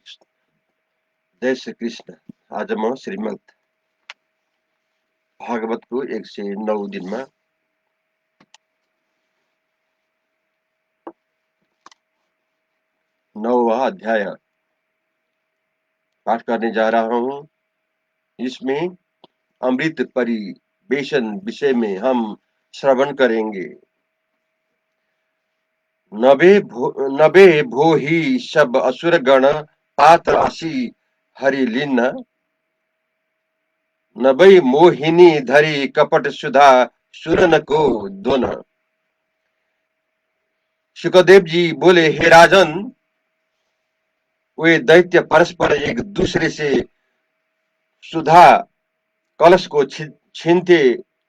जय श्री कृष्ण। आज म श्रीमद् भागवतको 109 दिनमा 9वां अध्याय पाठ करने जा रहा हूँ। इसमें अमृत परिवेशन विषय में हम श्रवण करेंगे। नभे भो ही सब असुर गण पात्र आसी हरि लीन नभई मोहिनी धरी कपट सुधा सुरन को दोन। सुखदेव जी बोले, हे राजन, वे दैत्य परस्पर एक दूसरे से सुधा कलश को छीनते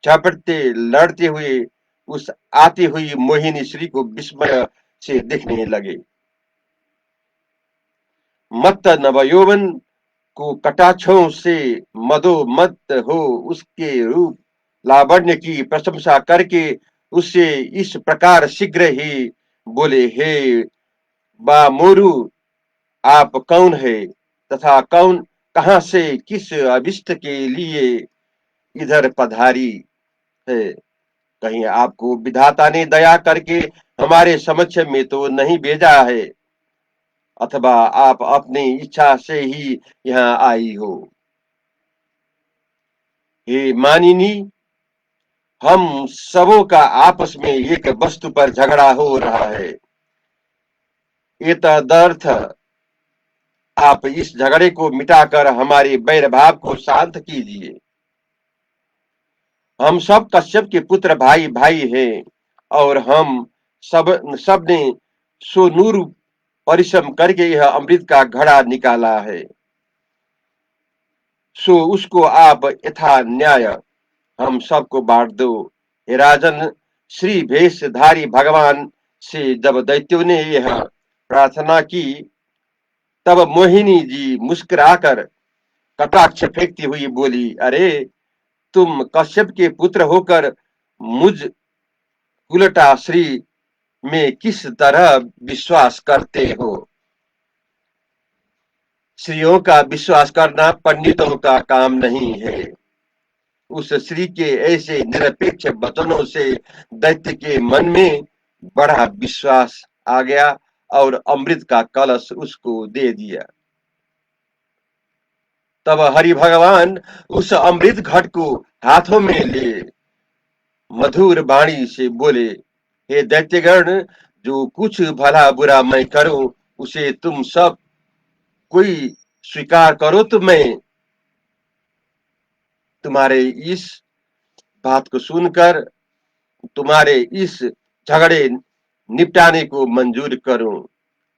झपटते लड़ते हुए उस आती हुई मोहिनी श्री को विस्मय से देखने लगे। मत्त नवयौवन को कटाक्षों से मदोमत्त हो उसके रूप लावण्य की प्रशंसा करके उससे इस प्रकार शीघ्र ही बोले, हे बा मोरू, आप कौन है तथा कौन कहां से किस अभिष्ट के लिए इधर पधारी है? कहीं आपको विधाता ने दया करके हमारे समक्ष में तो नहीं भेजा है, अथवा आप अपनी इच्छा से ही यहाँ आई हो? हे मानिनी, हम सबों का आपस में एक वस्तु पर झगड़ा हो रहा है। ये तदर्थ आप इस झगड़े को मिटाकर हमारे बैर भाव को शांत कीजिए। हम सब कश्यप के पुत्र भाई भाई हैं और हम सब ने सोनूर परिश्रम करके यह अमृत का घड़ा निकाला है, सो उसको आप यथा न्याय हम सबको बांट दो। हे राजन, श्री भेषधारी भगवान से जब दैत्यों ने यह प्रार्थना की तब मोहिनी जी मुस्कुराकर कटाक्ष फेंकती हुई बोली, अरे तुम कश्यप के पुत्र होकर मुझ उलटा श्री में किस तरह विश्वास करते हो? श्रीयों का विश्वास करना पंडितों का काम नहीं है। उस श्री के ऐसे निरपेक्ष वचनों से दैत्य के मन में बड़ा विश्वास आ गया और अमृत का कलश उसको दे दिया। तब हरि भगवान उस अमृत घट को हाथों में ले मधुर वाणी से बोले, हे दैत्यगण, जो कुछ भला बुरा मैं करूं उसे तुम सब कोई स्वीकार करो तो मैं तुम्हारे इस बात को सुनकर तुम्हारे इस झगड़े निपटाने को मंजूर करूं,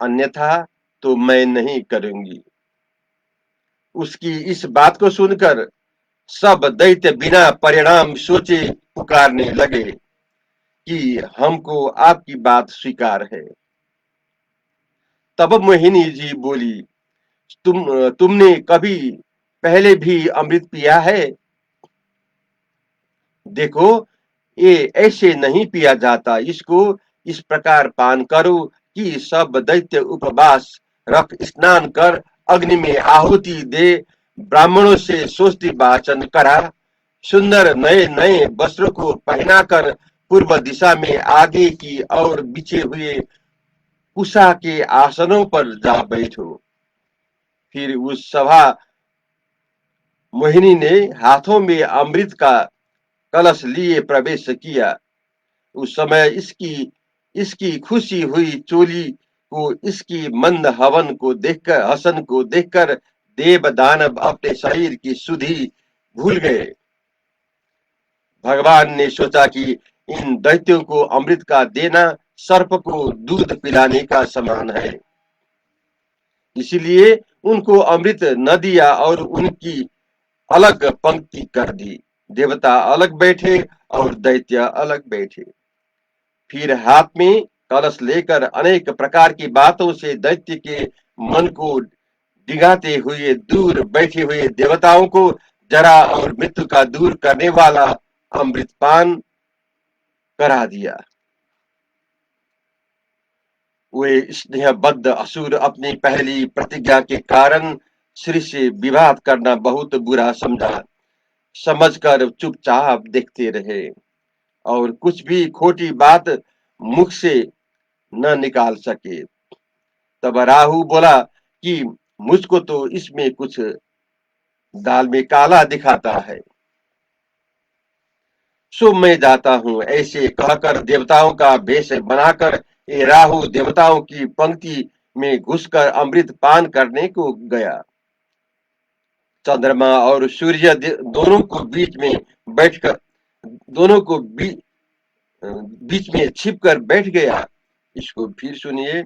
अन्यथा तो मैं नहीं करूंगी। उसकी इस बात को सुनकर सब दैत्य बिना परिणाम सोचे पुकारने लगे कि हमको आपकी बात स्वीकार है। तब मोहिनी जी बोली, तुमने कभी पहले भी अमृत पिया है? देखो, ये ऐसे नहीं पिया जाता। इसको इस प्रकार पान करो कि सब दैत्य उपवास रख स्नान कर अग्नि में आहुति दे, ब्राह्मणों से सोस्ति वाचन करा, सुंदर नए नए वस्त्रों को पहनाकर पूर्व दिशा में आगे की और बिछे हुए उषा के आसनों पर जा बैठो। फिर उस सभा मोहिनी ने हाथों में अमृत का कलश लिए प्रवेश किया। उस समय इसकी इसकी खुशी हुई चोली को, इसकी मंद हवन को देखकर, हसन को देखकर देव दानव अपने शरीर की सुधि भूल गए। भगवान ने सोचा कि इन दैत्यों को अमृत का देना सर्प को दूध पिलाने का समान है, इसलिए उनको अमृत न दिया और उनकी अलग पंक्ति कर दी। देवता अलग बैठे और दैत्य अलग बैठे। फिर हाथ में कलश लेकर अनेक प्रकार की बातों से दैत्य के मन को डिगाते हुए दूर बैठे हुए देवताओं को जरा और मृत्यु का दूर करने वाला अमृतपान करा दिया। वे स्नेहबद्ध असुर अपनी पहली प्रतिज्ञा के कारण श्री से विवाद करना बहुत बुरा समझकर चुपचाप देखते रहे और कुछ भी खोटी बात मुख से न निकाल सके। तब राहु बोला कि मुझको तो इसमें कुछ दाल में काला दिखाता है, सो मैं जाता हूँ। ऐसे कहकर देवताओं का वेश बनाकर ये राहु देवताओं की पंक्ति में घुसकर अमृत पान करने को गया। चंद्रमा और सूर्य दोनों को बीच में बैठकर दोनों को बीच में छिप कर बैठ गया। इसको फिर सुनिए।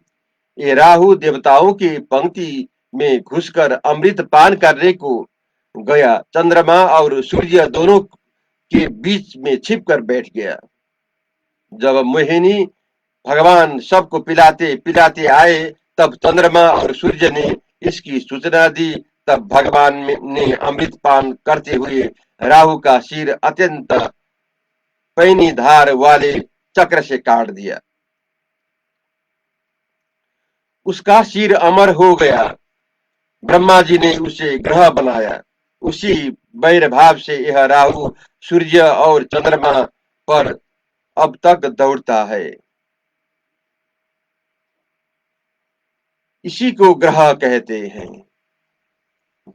ये राहु देवताओं की पंक्ति में घुसकर अमृत पान करने को गया। चंद्रमा और सूर्य दोनों के बीच में छिप कर बैठ गया। जब मोहिनी भगवान सबको पिलाते पिलाते आए तब चंद्रमा और सूर्य ने इसकी सूचना दी। तब भगवान ने अमृत पान करते हुए राहु का सिर अत्यंत पैनी धार वाले चक्र से काट दिया। उसका सिर अमर हो गया। ब्रह्मा जी ने उसे ग्रह बनाया। उसी वैर भाव से यह राहु सूर्य और चंद्रमा पर अब तक दौड़ता है। इसी को ग्रह कहते हैं।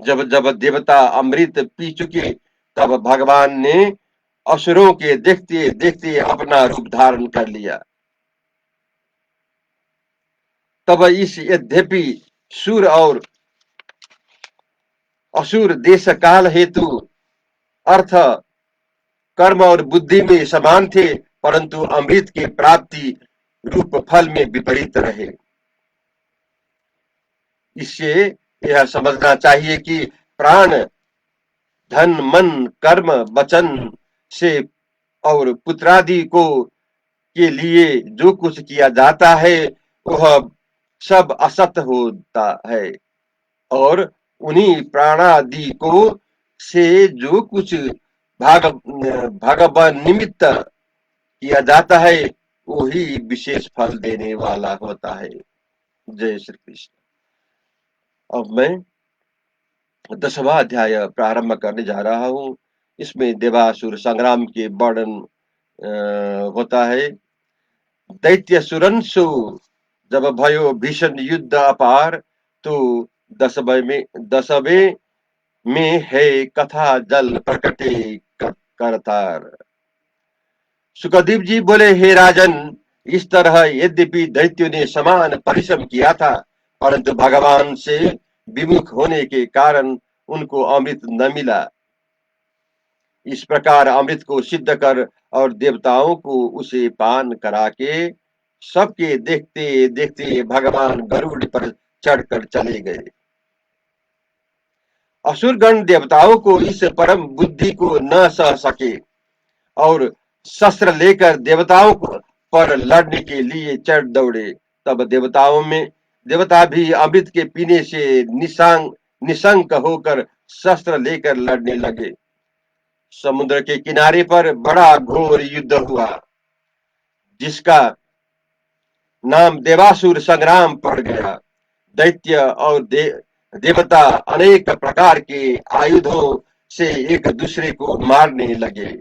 जब जब देवता अमृत पी चुके तब भगवान ने असुरों के देखते देखते अपना रूप धारण कर लिया। तब इस यद्यपि सूर और असुर देश काल हेतु अर्थ कर्म और बुद्धि में समान थे, परंतु अमृत के प्राप्ति रूप फल में विपरीत रहे। इससे यह समझना चाहिए कि प्राण धन मन कर्म वचन से और पुत्रादि को के लिए जो कुछ किया जाता है वह सब असत होता है और उन्हीं प्राणादि को से जो कुछ भगवान निमित्त किया जाता है वही विशेष फल देने वाला होता है। जय श्री कृष्ण। अब मैं 10वां अध्याय प्रारंभ करने जा रहा हूँ। इसमें देवासुर संग्राम के वर्णन होता है। दैत्य सुरंसु जब भयो भीषण युद्ध अपार तो 10वें में है कथा जल प्रकटे करतार। सुखदेव जी बोले, हे राजन, इस तरह यद्यपि दैत्यों ने समान परिश्रम किया था परंतु भगवान से विमुख होने के कारण उनको अमृत न मिला। इस प्रकार अमृत को सिद्ध कर और देवताओं को उसे पान करा के सबके देखते देखते भगवान गरुड़ पर चढ़कर चले गए। असुरगण देवताओं को इस परम बुद्धि को न सह सके और शस्त्र लेकर देवताओं पर लड़ने के लिए चढ़ दौड़े। तब देवता भी अमृत के पीने से निशंक होकर शस्त्र लेकर लड़ने लगे। समुद्र के किनारे पर बड़ा घोर युद्ध हुआ जिसका नाम देवासुर संग्राम पड़ गया। दैत्य और देवता अनेक प्रकार के आयुधों से एक दूसरे को मारने लगे।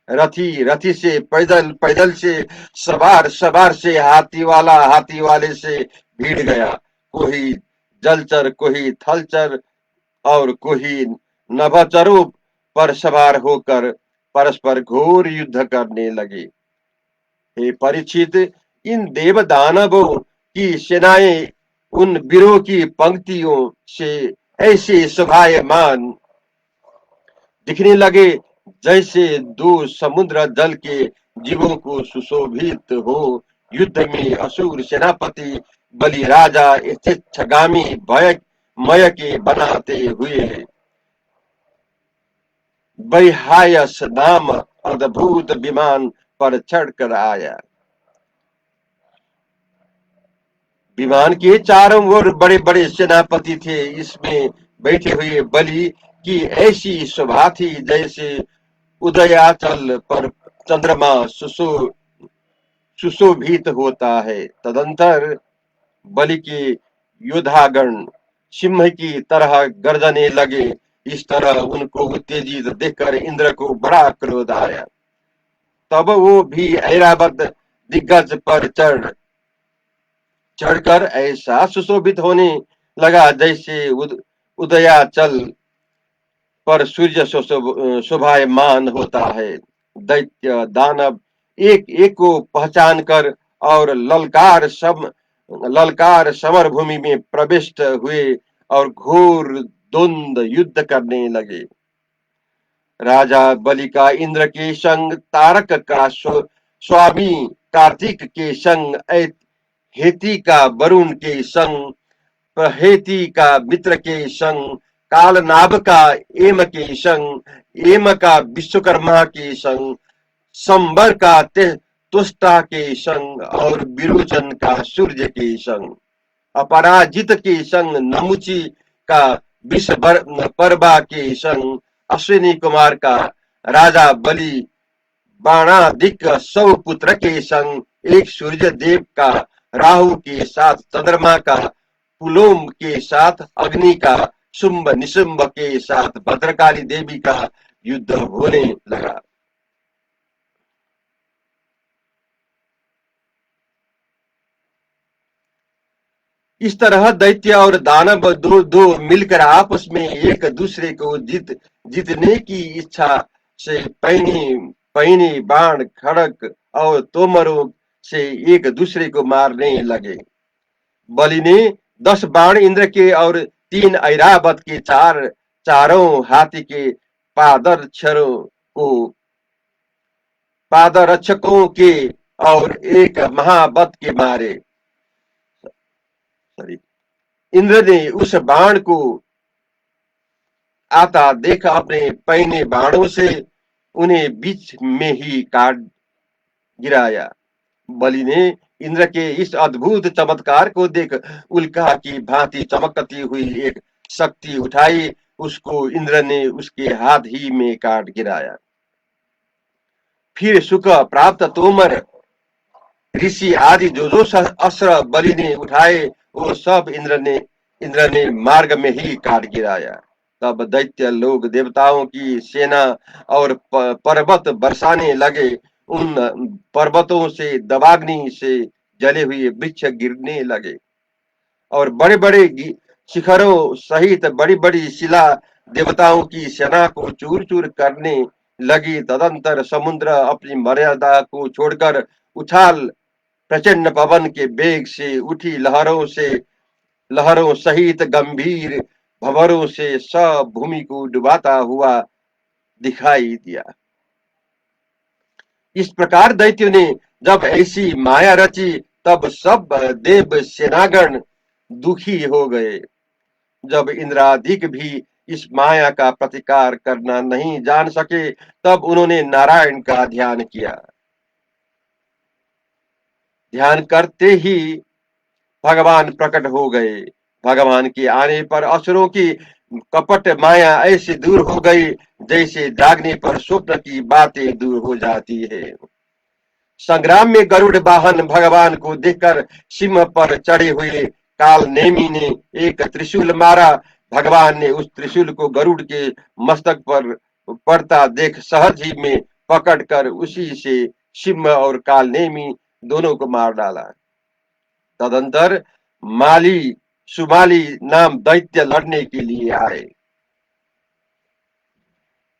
रथी से पैदल से सवार से हाथी वाले से भीड़ गया। कोई जलचर कोई थलचर और कोई नभचरों पर सवार होकर परस्पर घोर युद्ध करने लगे। हे परीक्षित, इन देव दानवों की सेनाएं उन वीरों की पंक्तियों से ऐसे शोभायमान दिखने लगे जैसे दो समुद्र जल के जीवों को सुशोभित हो। युद्ध में असुर सेनापति बलि राजा यथेच्छगामी मय के बनाते हुए वैहायस नाम अद्भुत विमान पर चढ़कर आया। विमान के चारों ओर बड़े बड़े सेनापति थे। इसमें बैठे हुए बलि की ऐसी शोभा थी जैसे उदयाचल पर चंद्रमा सुशोभित होता है। तदंतर बलि के योद्धागण सिंह की तरह गर्जने लगे। इस तरह उनको उत्तेजित देखकर इंद्र को बड़ा क्रोध आया। तब वो भी ऐरावत दिग्गज पर चढ़कर ऐसा सुशोभित होने लगा जैसे उदयाचल पर सूर्य शोभायमान होता है। दैत्य दानव एक एक को पहचान कर और ललकार समर भूमि में प्रविष्ट हुए और घोर द्वंद्व युद्ध करने लगे। राजा बलि का इंद्र के संग, तारक का स्वामी कार्तिक के संग, हेती का वरुण के संग, हेती का मित्र के संग, कालनाभ का एम के संग, एम का विश्वकर्मा के संग, संबर का तुष्टा के संग और विरोचन का सूर्य के संग, अपराजित के संग नमुची का परबा के संग, अश्विनी कुमार का राजा बलि बाणादिक सौ पुत्र के संग, एक सूर्य देव का राहु के साथ, चंद्रमा का पुलोम के साथ, अग्नि का शुंभ निशुंभ के साथ, भद्रकाली देवी का युद्ध होने लगा। इस तरह दैत्य और दानव दो दो मिलकर आपस में एक दूसरे को जीतने की इच्छा से पैनी पैनी बाण, खड़क और तोमरों से एक दूसरे को मारने लगे। बलि ने 10 बाण इंद्र के और 3 ऐरावत के, चारों हाथी के पादरक्षरों को पादरक्षकों के और एक महाबत के मारे। सॉरी, इंद्र ने उस बाण को आता देखा, अपने पैने बाणों से उन्हें बीच में ही काट गिराया। बलि ने इंद्र के इस अद्भुत चमत्कार को देख उल्का की भांति चमकती हुई एक शक्ति उठाई, उसको इंद्र ने उसके हाथ ही में काट गिराया। फिर सुख प्राप्त तोमर, ऋषि आदि जो अस्त्र बलि ने उठाए, वो सब इंद्र ने मार्ग में ही काट गिराया। तब दैत्य लोग देवताओं की सेना और पर्वत बरसाने लगे। उन पर्वतों से दवाग्नि से जले हुए वृक्ष गिरने लगे और बड़े बड़े शिखरों सहित बड़ी बड़ी शिला देवताओं की सेना को चूर चूर करने लगी। तदंतर समुद्र अपनी मर्यादा को छोड़कर उछाल प्रचंड पवन के वेग से उठी लहरों सहित गंभीर भंवरों से सब भूमि को डुबाता हुआ दिखाई दिया। इस प्रकार दैत्य ने जब ऐसी माया रची, तब सब देव सेनागण दुखी हो गए। जब इंद्रादिक भी इस माया का प्रतिकार करना नहीं जान सके, तब उन्होंने नारायण का ध्यान किया। ध्यान करते ही भगवान प्रकट हो गए। भगवान के आने पर असुरों की कपट माया ऐसे दूर हो गई जैसे जागने पर स्वप्न की बातें दूर हो जाती है। संग्राम में गरुड़ वाहन भगवान को देखकर सिंह पर चढ़े हुए काल नेमी ने एक त्रिशूल मारा। भगवान ने उस त्रिशूल को गरुड़ के मस्तक पर पड़ता देख सहज ही में पकड़कर उसी से सिंह और काल नेमी दोनों को मार डाला। तदंतर माली सुमाली नाम दैत्य लड़ने के लिए आए।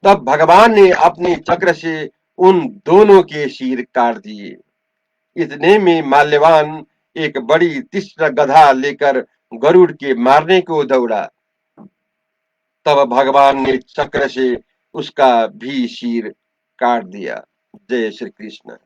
तब भगवान ने अपने चक्र से उन दोनों के सिर काट दिए। इतने में माल्यवान एक बड़ी तीक्ष्ण गधा लेकर गरुड़ के मारने को दौड़ा। तब भगवान ने चक्र से उसका भी सिर काट दिया। जय श्री कृष्ण।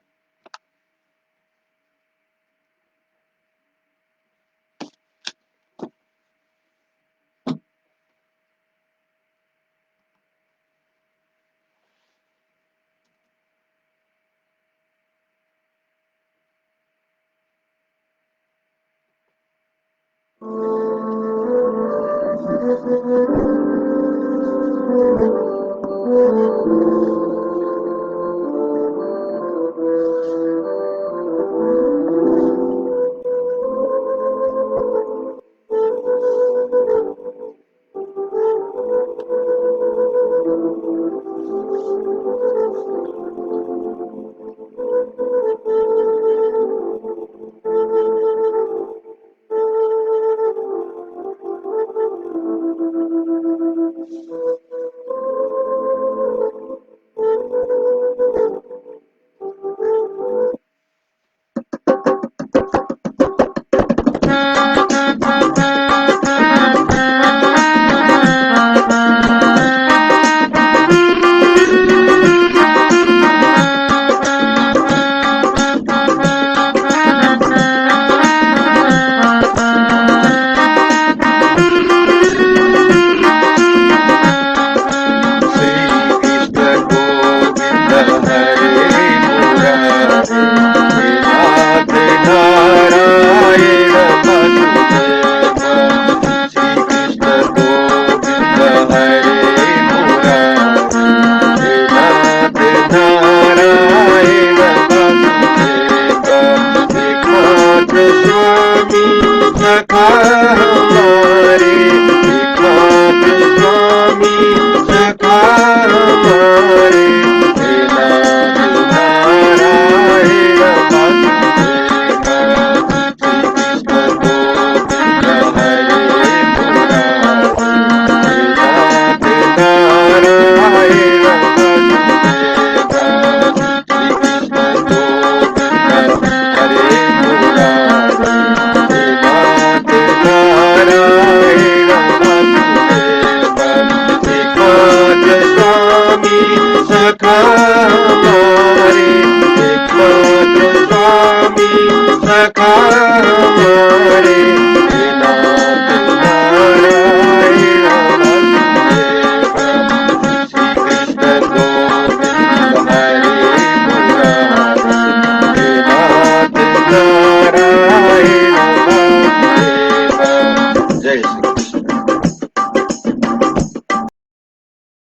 सखा हमारे